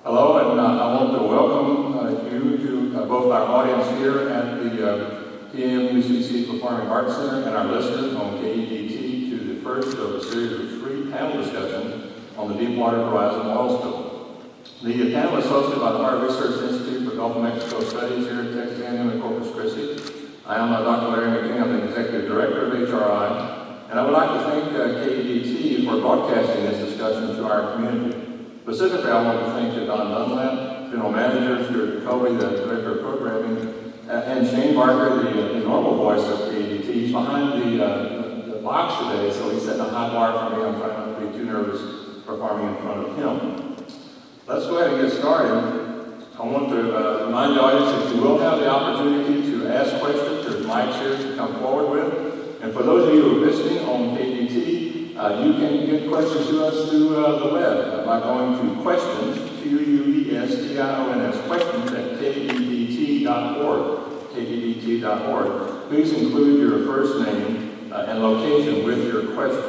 Hello, and I want to welcome you to both our audience here at the PMUCC Performing Arts Center and our listeners on KEDT to the first of a series of 3 panel discussions on the Deepwater Horizon oil spill. The panel is hosted by the Harte Research Institute for Gulf of Mexico Studies here at Texas A&M in Corpus Christi. I am Dr. Larry McKinney. I'm the Executive Director of HRI, and I would like to thank KEDT for broadcasting this discussion to our community. Specifically, I want to thank Don Dunlap, General Manager, Stuart Jacoby, the Director of Programming, and Shane Barker, the normal voice of KEDT. He's behind the box today, so he's setting a high bar for me. I'm trying not to be too nervous performing in front of him. Let's go ahead and get started. I want to remind the audience that you will have the opportunity to ask questions. There's mics here to come forward with. And for those of you who are listening on KEDT, you can get questions to us through the web by going to questions, Questions, questions at kedt.org. Please include your first name and location with your question.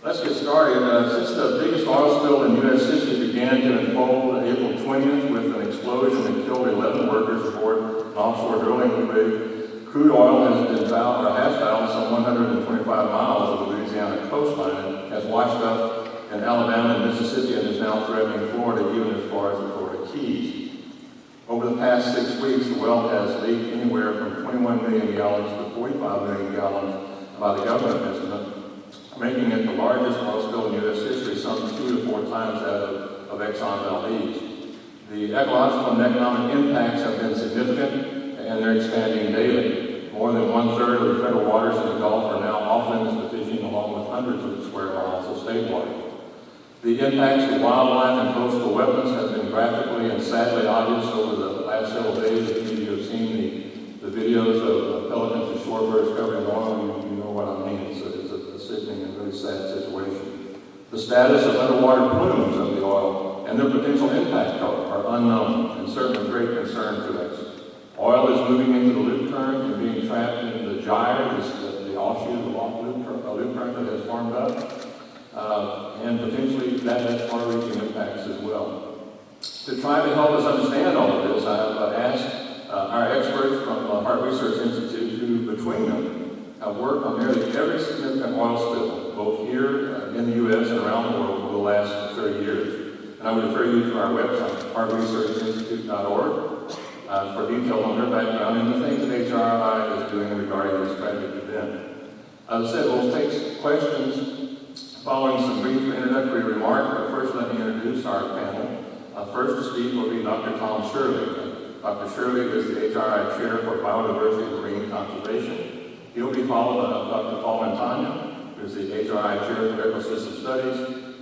Let's get started. Since the biggest oil spill in U.S. history began to unfold April 20th with an explosion that killed 11 workers aboard an offshore drilling rig, crude oil has found some 125 miles of the Louisiana coastline and has washed up in Alabama and Mississippi and is now threatening Florida, even as far as the Florida Keys. Over the past 6 weeks, the well has leaked anywhere from 21 million gallons to 45 million gallons by the government estimate, making it the largest oil spill in U.S. history, some 2 to 4 times that of Exxon Valdez. The ecological and economic impacts have been significant, and they're expanding daily. More than 1/3 of the federal waters in the Gulf are now off limits to fishing, along with hundreds of square miles of state water. The impacts to wildlife and coastal wetlands have been graphically and sadly obvious over the last several days. If you have seen the videos of pelicans and shorebirds covered in oil, you know what I mean. It's a sickening and really sad situation. The status of underwater plumes of the oil and their potential impact are unknown and certainly of great concern to us. Oil is moving into the loop current and being trapped in the gyre, the offshoot of the loop current that has formed up, and potentially that has far-reaching impacts as well. To try to help us understand all of this, I have asked our experts from the Harte Research Institute, who between them have worked on nearly every significant oil spill, both here in the U.S. and around the world over the last 30 years. And I would refer you to our website, harteresearchinstitute.org. For details on their background and the things that HRI is doing regarding this tragic event. As I said, we'll take questions following some brief introductory remarks, but first let me introduce our panel. First to speak will be Dr. Tom Shirley. Dr. Shirley is the HRI Chair for Biodiversity and Marine Conservation. He'll be followed by Dr. Paul Montagna, who is the HRI Chair for Ecosystem Studies,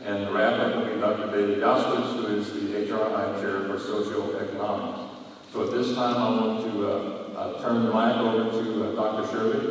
and the wrap-up will be Dr. David Goskowitz, who is the HRI Chair for Socioeconomics. So at this time, I want to turn the mic over to Dr. Shirley.